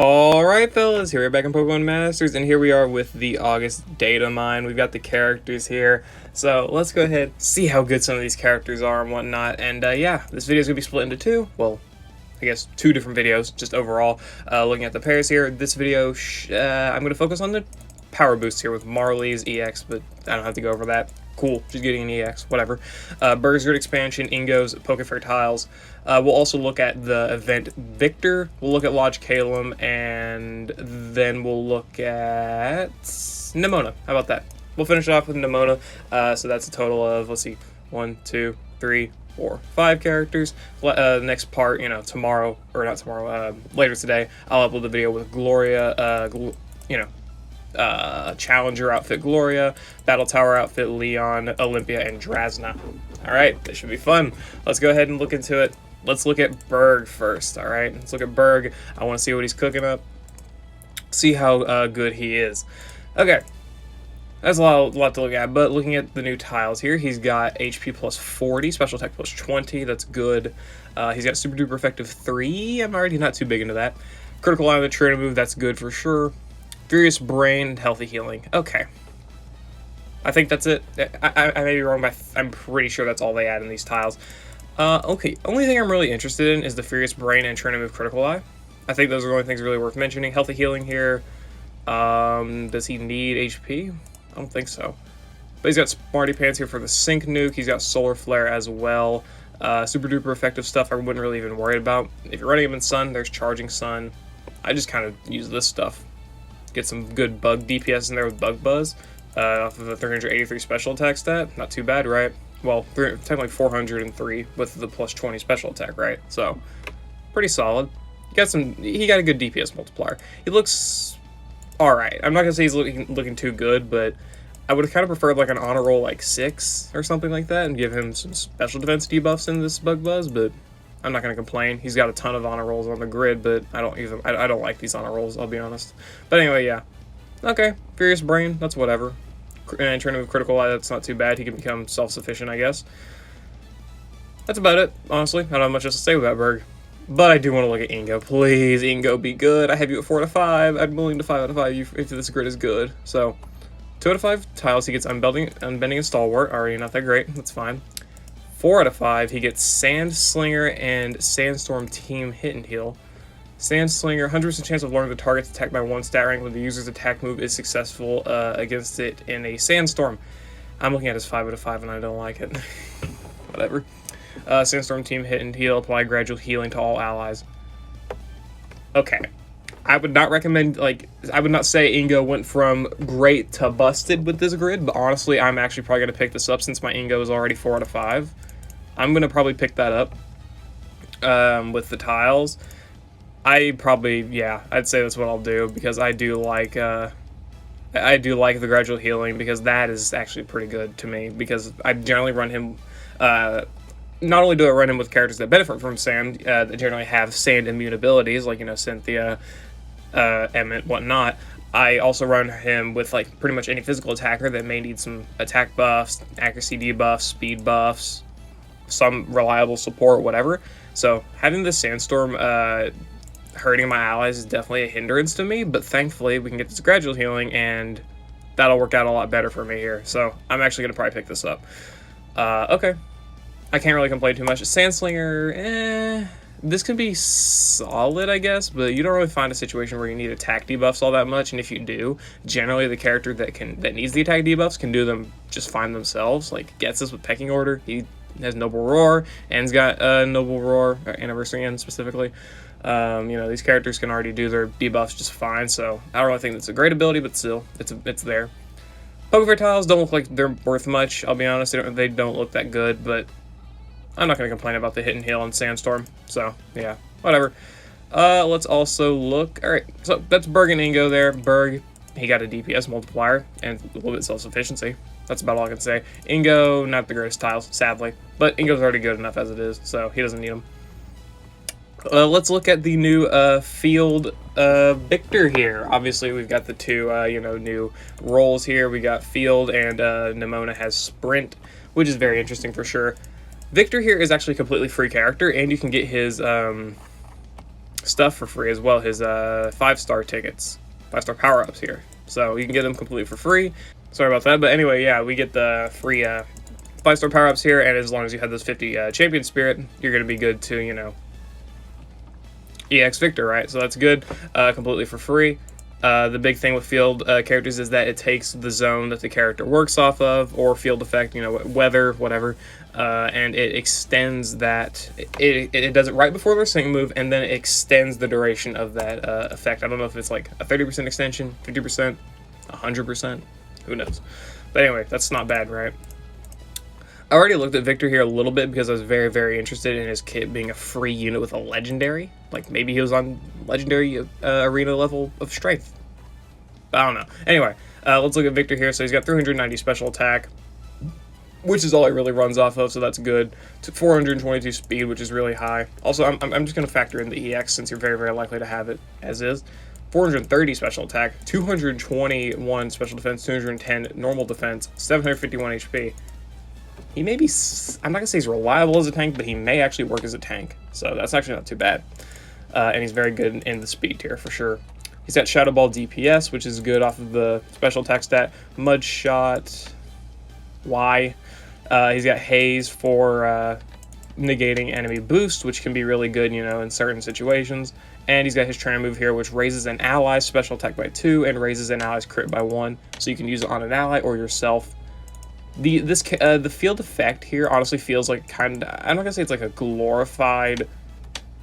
Alright fellas, here we're back in Pokemon Masters, and here we are with the August data mine. We've got the characters here, so let's go ahead see how good some of these characters are and whatnot. And yeah, this video is going to be split into two, well, I guess two different videos, just overall, looking at the pairs here. This video, I'm going to focus on the power boosts here with Marley's EX, but I don't have to go over that. Cool, she's getting an EX, whatever. Burgh's Grid Expansion, Ingo's PokeFair Tiles. We'll also look at the event Victor, we'll look at Lodge Calem, and then we'll look at Nemona. How about that? We'll finish off with Nemona, so that's a total of, let's see, 1, 2, 3, 4, 5 characters. The next part, tomorrow, or not tomorrow, later today, I'll upload the video with Gloria, Challenger outfit Gloria, Battle Tower outfit Leon, Olympia, and Drazna. Alright, this should be fun. Let's go ahead and look into it. Let's look at Burgh first, alright? Let's look at Burgh. I want to see what he's cooking up. See how good he is. Okay. That's a lot to look at, but looking at the new tiles here, he's got HP plus 40, Special Attack plus 20, that's good. He's got Super Duper Effective 3, I'm already not too big into that. Critical Eye on the Trainer move, that's good for sure. Furious Brain, Healthy Healing. Okay. I think that's it. I may be wrong, but I'm pretty sure that's all they add in these tiles. Okay. Only thing I'm really interested in is the Furious Brain and Trainer Move Critical Eye. I think those are the only things really worth mentioning. Healthy Healing here. Does he need HP? I don't think so. But he's got Smarty Pants here for the Sync Nuke. He's got Solar Flare as well. Super duper effective stuff I wouldn't really even worry about. If you're running him in Sun, there's Charging Sun. I just kind of use this stuff. Get some good bug DPS in there with Bug Buzz off of the 383 special attack stat. Not too bad, right? Well, technically 403 with the plus 20 special attack, right? So, pretty solid. He got a good DPS multiplier. He looks alright. I'm not going to say he's looking too good, but I would have kind of preferred like an honor roll like 6 or something like that and give him some special defense debuffs in this Bug Buzz, but I'm not going to complain. He's got a ton of honor rolls on the grid, but I don't like these honor rolls, I'll be honest. But anyway, yeah. Okay, Furious Brain, that's whatever. And Trainer with Critical Eye, that's not too bad. He can become self-sufficient, I guess. That's about it, honestly. I don't have much else to say about Burgh. But I do want to look at Ingo. Please, Ingo, be good. I have you at 4 out of 5. I'm willing to 5 out of 5 if this grid is good. So, 2 out of 5 tiles, he gets Unbending and Stalwart. Already not that great. That's fine. 4 out of 5, he gets Sand Slinger and Sandstorm Team Hit and Heal. Sand Slinger, 100% chance of lowering the target's attack by 1 stat rank when the user's attack move is successful against it in a Sandstorm. I'm looking at his 5 out of 5 and I don't like it. Whatever. Sandstorm Team Hit and Heal, apply gradual healing to all allies. Okay. I would not recommend, I would not say Ingo went from great to busted with this grid, but honestly, I'm actually probably going to pick this up since my Ingo is already 4 out of 5. I'm going to probably pick that up with the tiles. I'd say that's what I'll do, because I do like the gradual healing, because that is actually pretty good to me, because I generally run him, not only do I run him with characters that benefit from sand, that generally have sand immune abilities, like, Cynthia, Emmett, whatnot, I also run him with, pretty much any physical attacker that may need some attack buffs, accuracy debuffs, speed buffs, some reliable support, whatever. So, having the Sandstorm, hurting my allies is definitely a hindrance to me, but thankfully we can get this gradual healing, and that'll work out a lot better for me here. So, I'm actually going to probably pick this up. Okay. I can't really complain too much. Sandslinger, this can be solid, I guess, but you don't really find a situation where you need attack debuffs all that much, and if you do, generally the character that needs the attack debuffs can do them just fine themselves. Like, gets us with Pecking Order, he has Noble Roar, En's got Noble Roar, or Anniversary End specifically. These characters can already do their debuffs just fine, so I don't really think that's a great ability, but still, it's there. PokeFair tiles don't look like they're worth much, I'll be honest. They don't look that good, but I'm not going to complain about the Hit and Heal and Sandstorm, so, yeah, whatever. Let's also look, alright, so that's Burgh and Ingo there. Burgh, he got a DPS multiplier and a little bit self-sufficiency. That's about all I can say. Ingo, not the greatest tiles, sadly, but Ingo's already good enough as it is, so he doesn't need them. Let's look at the new field Victor here. Obviously, we've got the two, new roles here. We got Field, and Nemona has Sprint, which is very interesting for sure. Victor here is actually a completely free character, and you can get his stuff for free as well. His 5-star tickets, 5-star power-ups here. So you can get them completely for free. Sorry about that, but anyway, yeah, we get the free 5-star power-ups here, and as long as you have those 50 champion spirit, you're gonna be good to, you know, EX Victor, right? So that's good, completely for free. The big thing with field characters is that it takes the zone that the character works off of, or field effect, you know, weather, whatever, and it extends that. It does it right before their sync move, and then it extends the duration of that effect. I don't know if it's like a 30% extension, 50%, 100%, who knows? But anyway, that's not bad, right? I already looked at Victor here a little bit because I was very, very interested in his kit being a free unit with a legendary. Like, maybe he was on legendary arena level of strength. I don't know. Anyway, let's look at Victor here. So he's got 390 special attack, which is all he really runs off of, so that's good. To 422 speed, which is really high. Also, I'm just going to factor in the EX since you're very, very likely to have it as is. 430 special attack, 221 special defense, 210 normal defense, 751 HP. He may be, I'm not going to say he's reliable as a tank, but he may actually work as a tank. So that's actually not too bad. And he's very good in the speed tier for sure. He's got Shadow Ball DPS, which is good off of the special attack stat. Mud Shot, Y. He's got Haze for negating enemy boost, which can be really good, you know, in certain situations. And he's got his trainer move here, which raises an ally's special attack by 2 and raises an ally's crit by 1. So you can use it on an ally or yourself. The field effect here honestly feels like kind of, I'm not gonna say it's like a glorified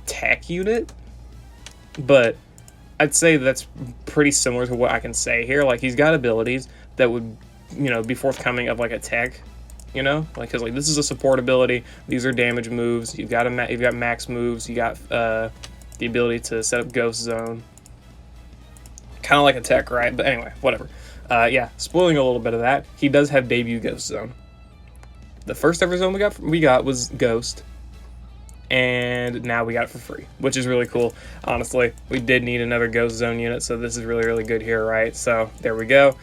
tech unit, but I'd say that's pretty similar to what I can say here. Like, he's got abilities that would, you know, be forthcoming of like a tech, you know, like, because like this is a support ability, these are damage moves, you've got max moves, you got the ability to set up Ghost Zone, kind of like a tech, right? But anyway, whatever. Yeah, spoiling a little bit of that, he does have debut Ghost Zone. The first ever zone we got was Ghost, and now we got it for free, which is really cool. Honestly, we did need another Ghost Zone unit, so this is really, really good here, right? So there we go.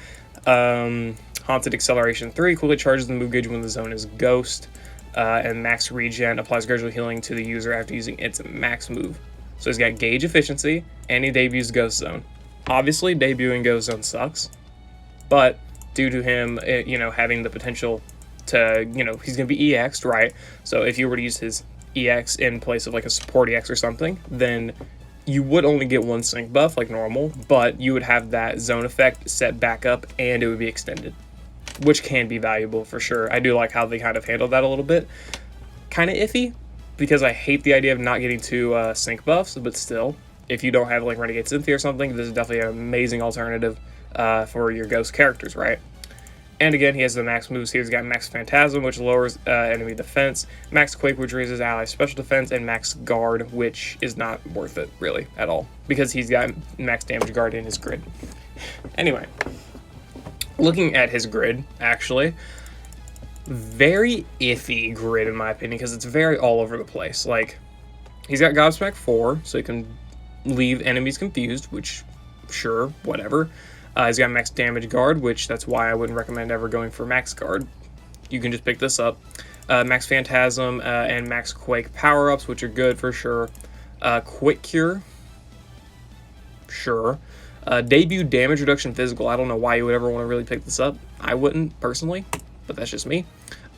Haunted Acceleration 3 quickly charges the move gauge when the zone is Ghost, and Max Regen applies gradual healing to the user after using its max move. So he's got gauge efficiency, and he debuts Ghost Zone. Obviously, debuting Ghost Zone sucks, but due to him, you know, having the potential to, you know, he's going to be EX'd, right? So if you were to use his EX in place of like a support EX or something, then you would only get 1 sync buff like normal, but you would have that zone effect set back up and it would be extended, which can be valuable for sure. I do like how they kind of handled that a little bit. Kind of iffy, because I hate the idea of not getting 2 sync buffs, but still, if you don't have like Renegade Cynthia or something, this is definitely an amazing alternative for your ghost characters, right? And again, he has the max moves here. He's got Max Phantasm, which lowers enemy defense, Max Quake, which raises ally special defense, and Max Guard, which is not worth it, really, at all, because he's got Max Damage Guard in his grid. Anyway, looking at his grid, actually, very iffy grid, in my opinion, because it's very all over the place. Like, he's got Gobsmack 4, so he can leave enemies confused, which, sure, whatever. He's got Max Damage Guard, which that's why I wouldn't recommend ever going for Max Guard. You can just pick this up. Max Phantasm and Max Quake power-ups, which are good for sure. Quick Cure, sure. Debut Damage Reduction Physical. I don't know why you would ever want to really pick this up. I wouldn't, personally, but that's just me.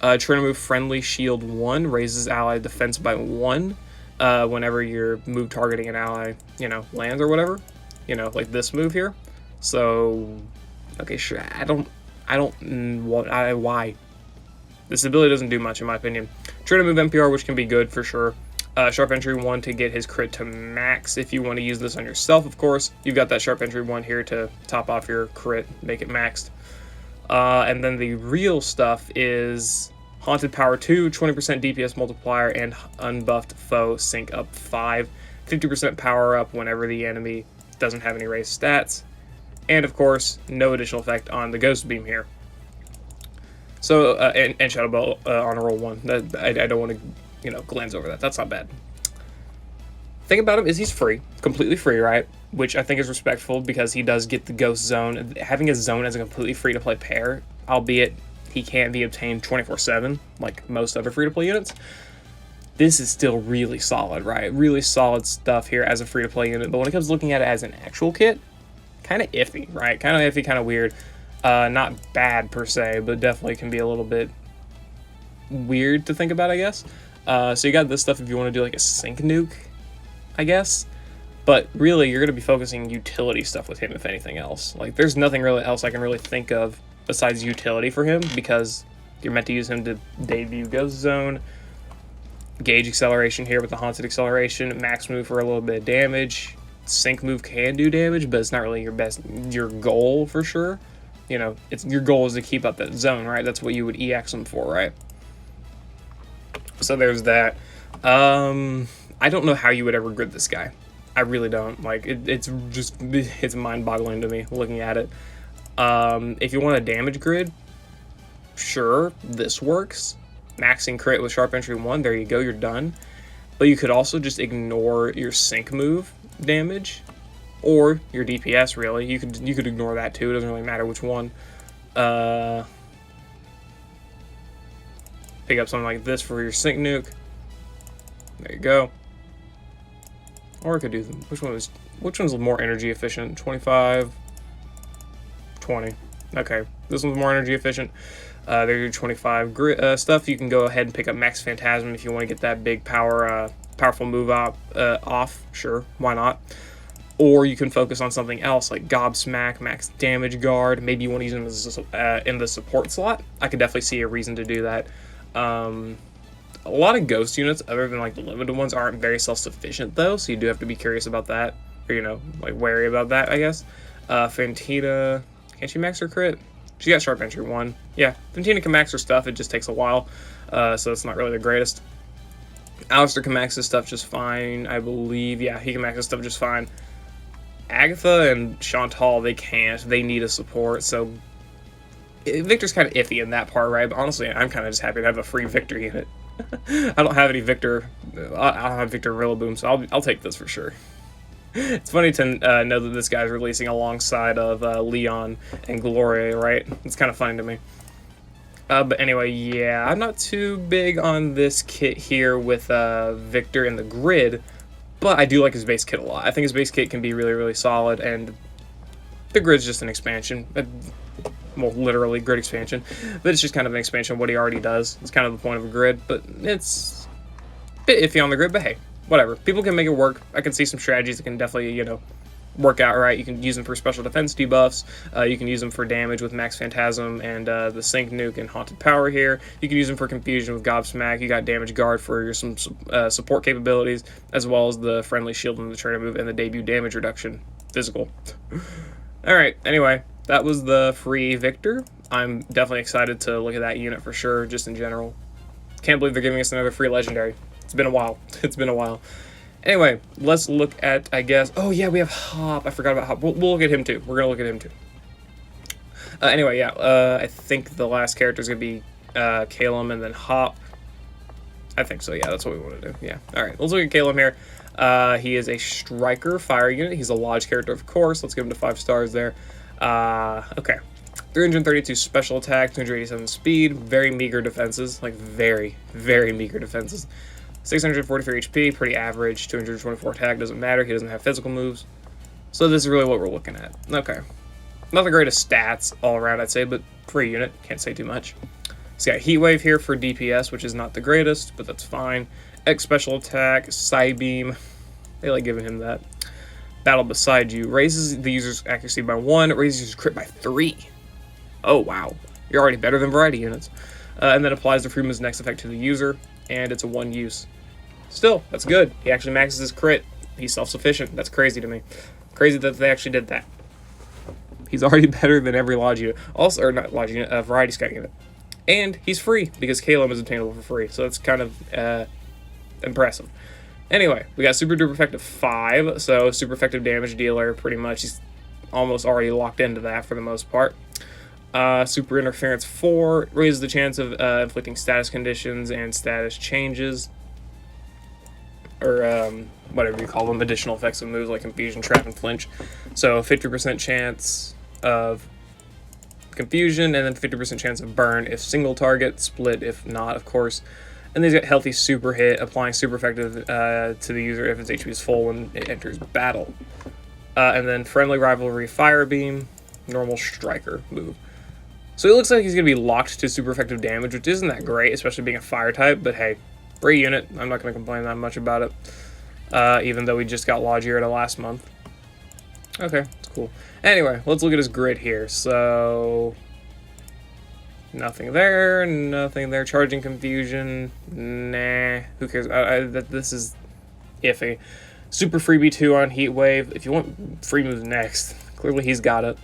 Trainer move Friendly Shield 1 raises ally defense by 1 whenever your move targeting an ally, you know, lands or whatever. You know, like this move here. So, okay, sure. Why? This ability doesn't do much, in my opinion. Trainer move NPR, which can be good for sure. Sharp Entry 1 to get his crit to max. If you want to use this on yourself, of course, you've got that Sharp Entry 1 here to top off your crit, make it maxed. And then the real stuff is Haunted Power 2, 20% DPS multiplier, and Unbuffed Foe Sync Up 5. 50% power up whenever the enemy doesn't have any raised stats. And of course, no additional effect on the Ghost Beam here. So, and Shadow Ball on roll 1. I don't want to, you know, glance over that. That's not bad. Thing about him is he's free, completely free, right? Which I think is respectful because he does get the Ghost Zone. Having a zone as a completely free-to-play pair, albeit he can't be obtained 24/7 like most other free-to-play units, this is still really solid, right? Really solid stuff here as a free-to-play unit. But when it comes to looking at it as an actual kit, kind of iffy, right? Kind of iffy, kind of weird. Not bad per se, but definitely can be a little bit weird to think about, I guess. So you got this stuff if you want to do like a sync nuke, I guess. But really, you're going to be focusing utility stuff with him, if anything else. Like, there's nothing really else I can really think of besides utility for him, because you're meant to use him to debut Ghost Zone, gauge acceleration here with the Haunted Acceleration, max move for a little bit of damage. Sync move can do damage, but it's not really your goal for sure. You know, your goal is to keep up that zone, right? That's what you would EX him for, right? So there's that. I don't know how you would ever grid this guy. I really don't. Like, it's mind-boggling to me looking at it. If you want a damage grid, sure, this works. Maxing crit with Sharp Entry 1, there you go, you're done. But you could also just ignore your sync move damage, or your DPS, really. You could ignore that too, it doesn't really matter which one. Pick up something like this for your sync nuke. There you go. Or I could do them. Which one's more energy efficient? 25, 20. Okay, this one's more energy efficient. There's your 25 stuff. You can go ahead and pick up Max Phantasm if you want to get that big powerful move off. Sure, why not? Or you can focus on something else like Gobsmack, Max Damage Guard. Maybe you want to use them as in the support slot. I could definitely see a reason to do that. A lot of ghost units, other than like the limited ones, aren't very self-sufficient though, so you do have to be curious about that, or you know, like wary about that, I guess. Fantina, can she max her crit? She got Sharp Entry 1. Yeah, Fantina can max her stuff, it just takes a while, so it's not really the greatest. Alistair can max his stuff just fine, I believe. Yeah, he can max his stuff just fine. Agatha and Chantal, they can't. They need a support, so Victor's kind of iffy in that part, right? But honestly, I'm kind of just happy to have a free Victor unit. I don't have any Victor. I don't have Victor Rillaboom, so I'll take this for sure. It's funny to know that this guy's releasing alongside of Leon and Gloria, right? It's kind of funny to me. But anyway, yeah, I'm not too big on this kit here with Victor in the grid, but I do like his base kit a lot. I think his base kit can be really, really solid, and the grid's just an expansion. Well, literally, grid expansion. But it's just kind of an expansion of what he already does. It's kind of the point of a grid, but it's a bit iffy on the grid, but hey, whatever. People can make it work. I can see some strategies that can definitely, you know, work out right. You can use them for special defense debuffs. You can use them for damage with Max Phantasm and the Sync Nuke and Haunted Power here. You can use them for confusion with Gobsmack. You got Damage Guard for your some support capabilities, as well as the Friendly Shield and the Trainer Move and the debut damage reduction. Physical. Alright, anyway, that was the free Victor. I'm definitely excited to look at that unit for sure, just in general. Can't believe they're giving us another free legendary. It's been a while. It's been a while. Anyway, let's look at, I guess... Oh, yeah, we have Hop. I forgot about Hop. We'll look at him, too. We're going to look at him, too. Anyway, yeah, I think the last character is going to be Calem and then Hop. I think so, yeah, that's what we want to do. Yeah, alright, let's look at Calem here. He is a Striker Fire unit. He's a Lodge character, of course. Let's give him to 5 stars there. Okay. 332 special attack, 287 speed, very meager defenses, like very, very meager defenses. 643 HP, pretty average, 224 attack, doesn't matter, he doesn't have physical moves. So this is really what we're looking at. Okay. Not the greatest stats all around, I'd say, but free unit, can't say too much. He's got Heat Wave here for DPS, which is not the greatest, but that's fine. X special attack, Psybeam, they like giving him that. Battle Beside You, raises the user's accuracy by 1, raises his crit by 3. Oh wow, you're already better than variety units. And then applies the free move's next effect to the user, and it's a 1 use. Still, that's good. He actually maxes his crit. He's self-sufficient. That's crazy to me. Crazy that they actually did that. He's already better than every Lodge unit. Also, or not Lodge unit, Variety Scout unit. And he's free, because Calem is obtainable for free. So that's kind of impressive. Anyway, we got Super Duper Effective 5, so super effective damage dealer, pretty much. He's almost already locked into that for the most part. Super Interference 4, raises the chance of inflicting status conditions and status changes. Or whatever you call them, additional effects of moves like Confusion, Trap, and Flinch. So 50% chance of Confusion, and then 50% chance of Burn if single target, split if not, of course. And then he's got healthy super hit, applying super effective to the user if its HP is full when it enters battle. And then friendly rivalry fire beam, normal striker move. So it looks like he's going to be locked to super effective damage, which isn't that great, especially being a fire type, but hey, free unit, I'm not going to complain that much about it, even though we just got Logiera last month. Okay, that's cool. Anyway, let's look at his grid here. So, nothing there, nothing there. Charging Confusion, nah, who cares? This is iffy. Super Freebie 2 on Heat Wave. If you want free moves next, clearly he's got it.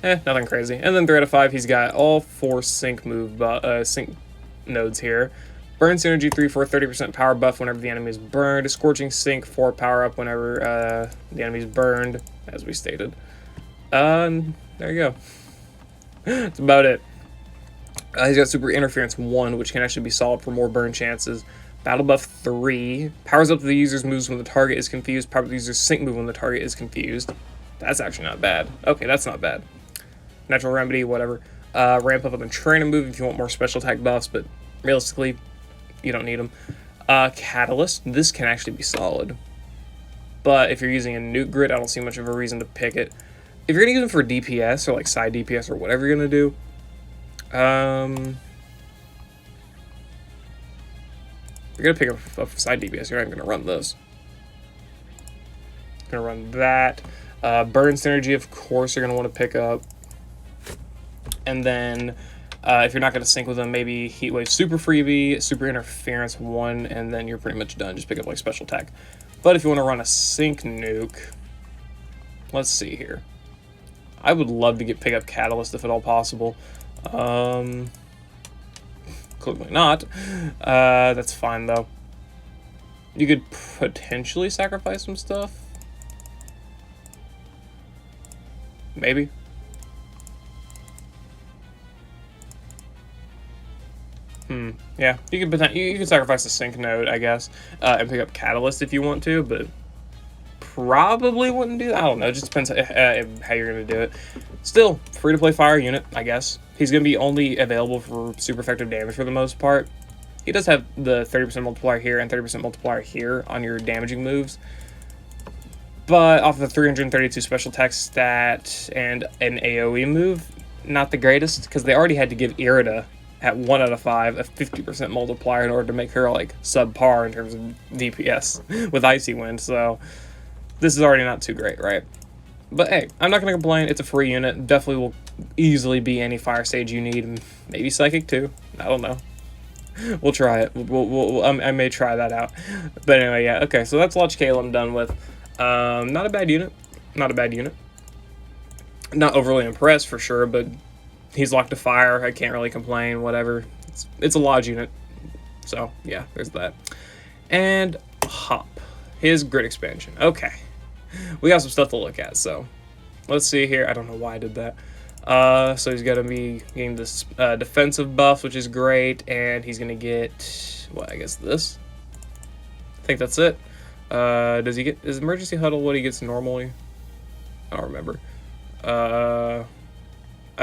Nothing crazy. And then 3 out of 5, he's got all 4 sync nodes here. Burn Synergy 3 for 30% power buff whenever the enemy is burned. Scorching Sync 4 power up whenever the enemy is burned, as we stated. There you go. That's about it. He's got Super Interference 1, which can actually be solid for more burn chances. Battle Buff 3. Powers up the user's moves when the target is confused. Powers up the user's sync move when the target is confused. That's actually not bad. Okay, that's not bad. Natural Remedy, whatever. Ramp up on the Trainer move if you want more special attack buffs, but realistically, you don't need them. Catalyst. This can actually be solid. But if you're using a nuke grid, I don't see much of a reason to pick it. If you're going to use them for DPS or like side DPS or whatever you're going to do, you're going to pick up a side DPS. You're not going to run this. Going to run that. Burn Synergy, of course, you're going to want to pick up. And then, if you're not going to sync with them, maybe Heatwave Super Freebie, Super Interference 1, and then you're pretty much done. Just pick up like Special Attack. But if you want to run a sync nuke, let's see here. I would love to pick up Catalyst if at all possible. Clearly not. That's fine though. You could potentially sacrifice some stuff. Maybe. Yeah, you could sacrifice the sync node, I guess, and pick up Catalyst if you want to, but probably wouldn't do that. I don't know. It just depends how you're going to do it. Still, free-to-play fire unit, I guess. He's going to be only available for super effective damage for the most part. He does have the 30% multiplier here and 30% multiplier here on your damaging moves. But off of the 332 special attack stat and an AoE move, not the greatest, because they already had to give Irida at 1 out of 5 a 50% multiplier in order to make her like subpar in terms of DPS with Icy Wind, so this is already not too great, right? But hey, I'm not going to complain. It's a free unit. Definitely will easily be any fire stage you need. Maybe Psychic too. I don't know. We'll try it. I may try that out. But anyway, yeah. Okay, so that's Launch Calem done with. Not a bad unit. Not a bad unit. Not overly impressed for sure, but he's locked to fire. I can't really complain. Whatever. It's a Lodge unit. So yeah, there's that. And Hop. His grid expansion. Okay. We got some stuff to look at, so let's see here. I don't know why I did that. So he's going to be getting this defensive buff, which is great, and he's going to get, well, I guess this. I think that's it. Does he get, is Emergency Huddle what he gets normally? I don't remember. I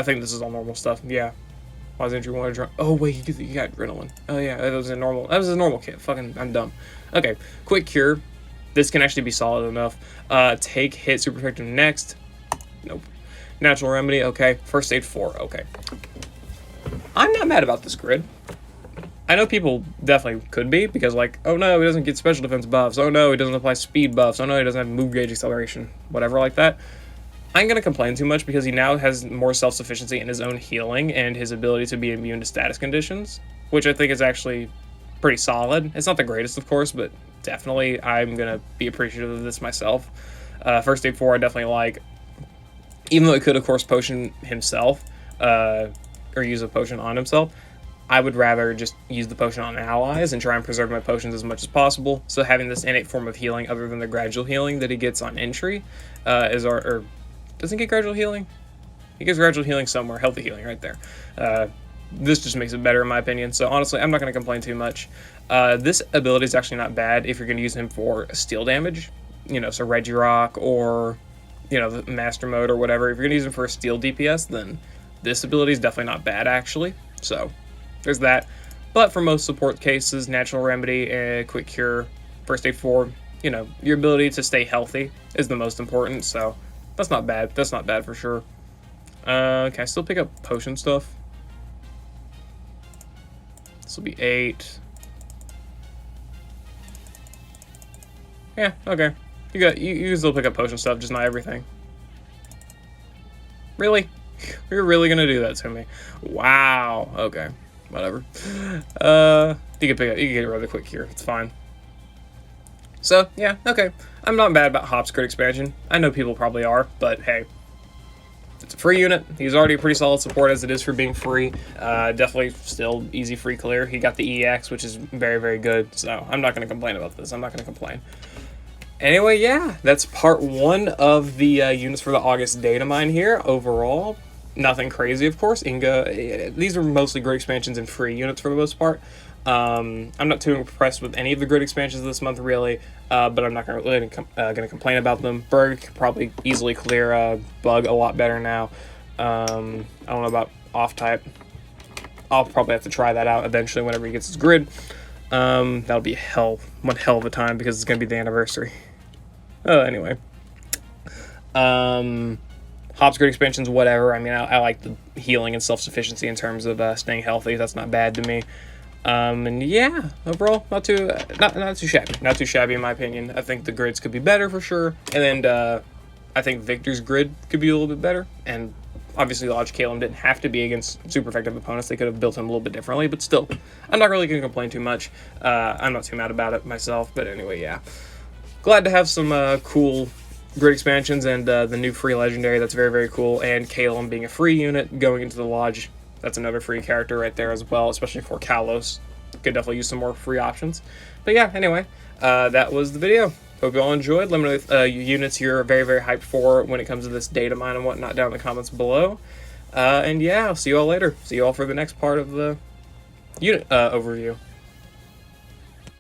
think this is all normal stuff. Yeah. Why doesn't you want to drunk? Oh, wait, you got Adrenaline. Oh, yeah, that was a normal kit. Fucking, I'm dumb. Okay, Quick Cure. This can actually be solid enough. Take Hit Super Effective next. Nope. Natural Remedy, okay. First Aid 4, okay. I'm not mad about this grid. I know people definitely could be, because like, oh no, he doesn't get special defense buffs. Oh no, he doesn't apply speed buffs. Oh no, he doesn't have move gauge acceleration. Whatever like that. I ain't going to complain too much, because he now has more self-sufficiency in his own healing and his ability to be immune to status conditions, which I think is actually pretty solid. It's not the greatest, of course, but definitely I'm going to be appreciative of this myself. First Aid 4 I definitely like. Even though it could, of course, potion himself, or use a potion on himself, I would rather just use the potion on allies and try and preserve my potions as much as possible. So having this innate form of healing, other than the gradual healing that he gets on entry, doesn't get gradual healing? He gets gradual healing somewhere, healthy healing right there. This just makes it better in my opinion, so honestly, I'm not going to complain too much. This ability is actually not bad if you're going to use him for steel damage, you know, so Regirock or, you know, the Master Mode or whatever. If you're going to use him for a steel DPS, then this ability is definitely not bad, actually. So, there's that. But for most support cases, Natural Remedy, Quick Cure, First Aid 4, you know, your ability to stay healthy is the most important, so that's not bad. That's not bad for sure. Can I still pick up potion stuff? This will be 8. Yeah, okay. You can still pick up potion stuff, just not everything. Really? You're really gonna do that to me? Wow. Okay. Whatever. You can get rid of the Quick Cure. It's fine. So, yeah, okay. I'm not bad about Hop's Grid expansion. I know people probably are, but hey. It's a free unit. He's already a pretty solid support as it is for being free. Definitely still easy free clear. He got the EX, which is very, very good. So I'm not going to complain about this. I'm not going to complain. Anyway, yeah, that's part 1 of the units for the August data mine here. Overall, nothing crazy, of course. Ingo, these are mostly grid expansions and free units for the most part. I'm not too impressed with any of the grid expansions this month, really, but I'm not going to complain about them. Burgh could probably easily clear Bug a lot better now. I don't know about off-type. I'll probably have to try that out eventually whenever he gets his grid. That'll be one hell of a time because it's going to be the anniversary. Anyway. Hop's grid expansions, whatever. I mean, I like the healing and self-sufficiency in terms of staying healthy. That's not bad to me. And yeah, overall, not too shabby. Not too shabby in my opinion. I think the grids could be better for sure. And then I think Victor's grid could be a little bit better. And obviously, Lodge Calem didn't have to be against super effective opponents. They could have built him a little bit differently, but still, I'm not really going to complain too much. I'm not too mad about it myself, but anyway, yeah. Glad to have some cool grid expansions and the new free legendary. That's very, very cool. And Calem being a free unit going into the Lodge. That's another free character right there as well, especially for Kalos. Could definitely use some more free options. But yeah, anyway, that was the video. Hope you all enjoyed. Let me know if units you're very, very hyped for when it comes to this data mine and whatnot down in the comments below. And yeah, I'll see you all later. See you all for the next part of the unit overview.